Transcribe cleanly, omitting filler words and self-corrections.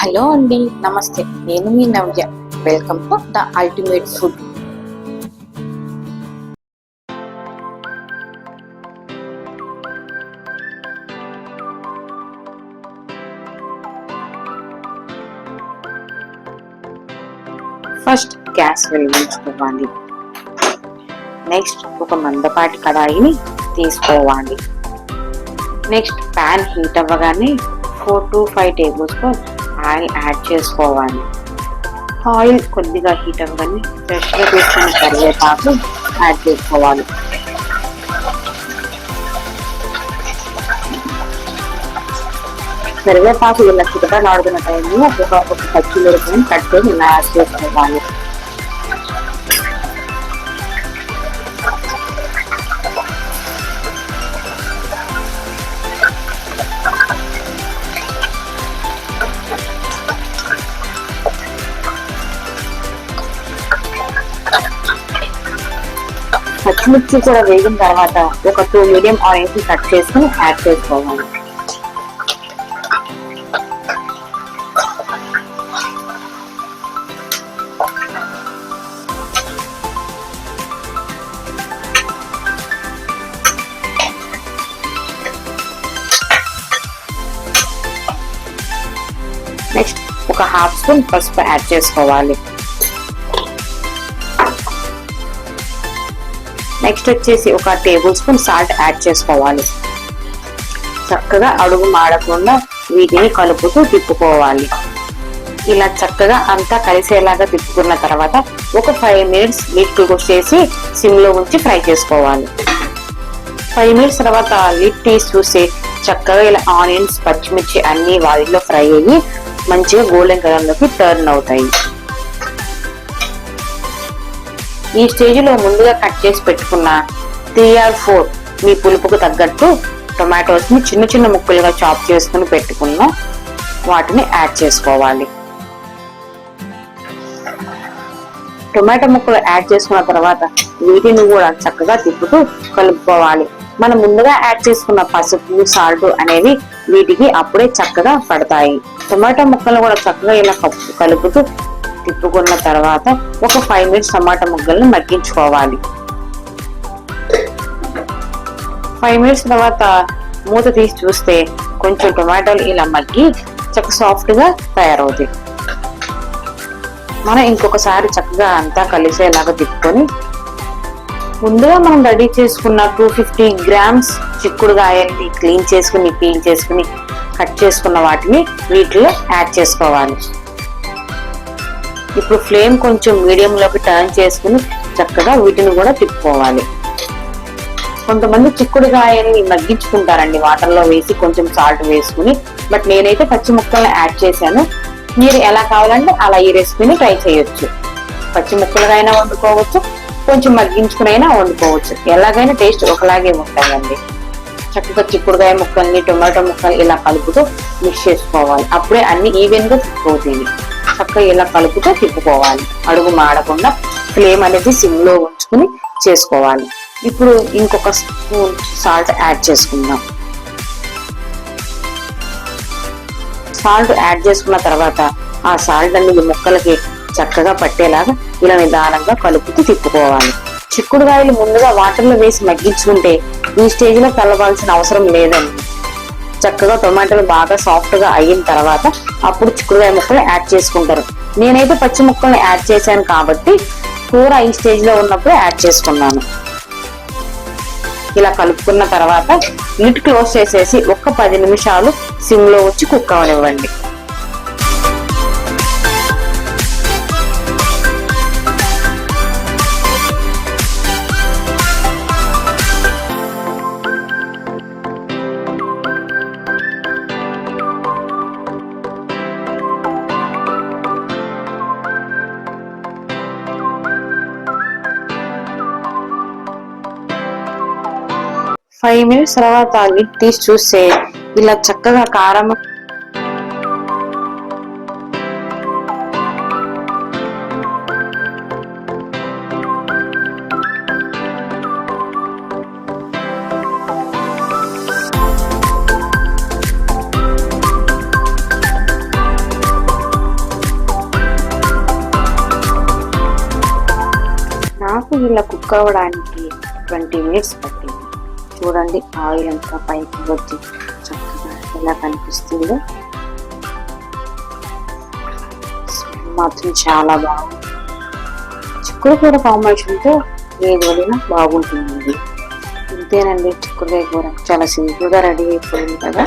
Hello అండి, నమస్తే. నేను మీ Navya. Welcome to the ultimate food. First gas వెలిగించుకోవాలి. నెక్స్ట్ ఒక మందపాటి కడాయిని తీసుకోవాలి. నెక్స్ట్ ప్యాన్ హీట్ అవ్వగానే 4 to 5 table spoon oil add చేసుకోవాలి. ఆయిల్ కొద్దిగా హీట్ అవ్వగానే ఫ్రెష్గా తీసుకున్న కరివేపాకు యాడ్ చేసుకోవాలి. కరివేపాకు ఇలా చిటపటలాడుతున్న టైంలో ఒక పచ్చిమిరపకాయని కట్ చేసి ఇలా యాడ్ చేసుకోవాలి. పచ్చిమిర్చి కూడా వేగిన తర్వాత ఒక 2 మీడియం ఆనియన్స్ కట్ చేసుకుని యాడ్ చేసుకోవాలి. నెక్స్ట్ ఒక హాఫ్ స్పూన్ పసుపు యాడ్ చేసుకోవాలి. నెక్స్ట్ వచ్చేసి ఒక టేబుల్ స్పూన్ సాల్ట్ యాడ్ చేసుకోవాలి. చక్కగా అడుగు మాడకుండా వీటిని కలుపుతూ తిప్పుకోవాలి. ఇలా చక్కగా అంతా కలిసేలాగా తిప్పుకున్న తర్వాత ఒక 5 మినిట్స్ లిడ్ క్లోజ్ చేసి సిమ్ లో ఉంచి ఫ్రై చేసుకోవాలి. 5 మినిట్స్ తర్వాత లిడ్ తీసి చూసి చక్కగా ఇలా ఆనియన్స్ పచ్చిమిర్చి అన్ని వాటిలో ఫ్రై అయ్యి మంచిగా గోల్డెన్ కలర్ లోకి టర్న్ అవుతాయి. ఈ స్టేజ్ లో ముందుగా కట్ చేసి పెట్టుకున్న 3 or 4 మీ పులుపుకు తగ్గట్టు టొమాటోస్ ని చిన్న చిన్న ముక్కలుగా చాప్ చేసుకుని పెట్టుకున్న వాటిని యాడ్ చేసుకోవాలి. టొమాటో ముక్కలు యాడ్ చేసుకున్న తర్వాత వీటిని కూడా చక్కగా తిప్పుతూ కలుపుకోవాలి. మనం ముందుగా యాడ్ చేసుకున్న పసుపు సాల్ట్ అనేవి వీటికి అప్పుడే చక్కగా పడతాయి. టొమాటో ముక్కలు కూడా చక్కగా ఇలా కలుపుతూ తిప్పుకున్న తర్వాత ఒక 5 మినిట్స్ టమాటా ముక్కల్ని మగ్గించుకోవాలి. 5 మినిట్స్ తర్వాత మూత తీసి చూస్తే కొంచెం టొమాటోలు ఇలా మగ్గి చక్కగా సాఫ్ట్ గా తయారవుతాయి. మనం ఇంకొకసారి చక్కగా అంతా కలిసేలాగా తిప్పుకొని ముందుగా మనం రెడీ చేసుకున్న 250 grams చిక్కుడుకాయల్ని క్లీన్ చేసుకుని పీల్ చేసుకుని కట్ చేసుకున్న వాటిని వీటిలో యాడ్ చేసుకోవాలి. ఇప్పుడు ఫ్లేమ్ కొంచెం మీడియంలోకి టర్న్ చేసుకుని చక్కగా వీటిని కూడా తిప్పుకోవాలి. కొంతమంది చిక్కుడుకాయల్ని మగ్గించుకుంటారండి వాటర్ లో వేసి కొంచెం సాల్ట్ వేసుకుని. బట్ నేనైతే పచ్చి ముక్కల్ని యాడ్ చేశాను. మీరు ఎలా కావాలంటే అలా ఈ రెసిపీని ట్రై చేయొచ్చు. పచ్చి ముక్కలుగా అయినా వండుకోవచ్చు, కొంచెం మగ్గించుకుని అయినా వండుకోవచ్చు. ఎలాగైనా టేస్ట్ ఒకలాగే ఉంటాయండి. చక్కగా చిక్కుడుకాయ ముక్కల్ని టొమాటో ముక్కలు ఇలా కలుపుతూ మిక్స్ చేసుకోవాలి. అప్పుడే అన్ని ఈవెన్ గా తిప్పుకోతుంది. చక్కగా ఇలా కలుపుతూ తిప్పుకోవాలి. అడుగు మాడకుండా ఫ్లేమ్ అనేది సిమ్ లో ఉంచుకుని చేసుకోవాలి. ఇప్పుడు ఇంకొక స్పూన్ సాల్ట్ యాడ్ చేసుకుందాం. సాల్ట్ యాడ్ చేసుకున్న తర్వాత ఆ సాల్ట్ అనేది ముక్కలకి చక్కగా పట్టేలాగా ఇలా నిదానంగా కలుపుతూ తిప్పుకోవాలి. చిక్కుడుకాయలు ముందుగా వాటర్ లో వేసి మగ్గించుకుంటే ఈ స్టేజ్ లో కలవాల్సిన అవసరం లేదండి. చక్కగా టొమాటోలు బాగా సాఫ్ట్ గా అయిన తర్వాత అప్పుడు చిక్కుడుకాయ ముక్కలు యాడ్ చేసుకుంటారు. నేనైతే పచ్చి ముక్కల్ని యాడ్ చేశాను కాబట్టి కూర ఈ స్టేజ్ లో ఉన్నప్పుడు యాడ్ చేసుకున్నాను. ఇలా కలుపుకున్న తర్వాత లిడ్ క్లోజ్ చేసేసి ఒక 10 నిమిషాలు సిమ్ లో వచ్చి కుక్ అవనివ్వండి. ఫైవ్ మినిట్స్ తర్వాత లిడ్ తీసి చూస్తే ఇలా చక్కగా కారం ఇలా కుక్ అవ్వడానికి 20 మినిట్స్ పట్టింది. చూడండి ఆయిల్ అంతా పైకి వచ్చి చక్కగా ఎలా కనిపిస్తుందో. స్మెల్ మాత్రం చాలా బాగుంది. చిక్కుడు కూర కాంబినేషన్తో ఏది వదిలినా బాగుంటుంది. ఇంతేనండి చిక్కుడుకాయ కూర, చాలా సింపుల్గా రెడీ అయిపోయింది కదా.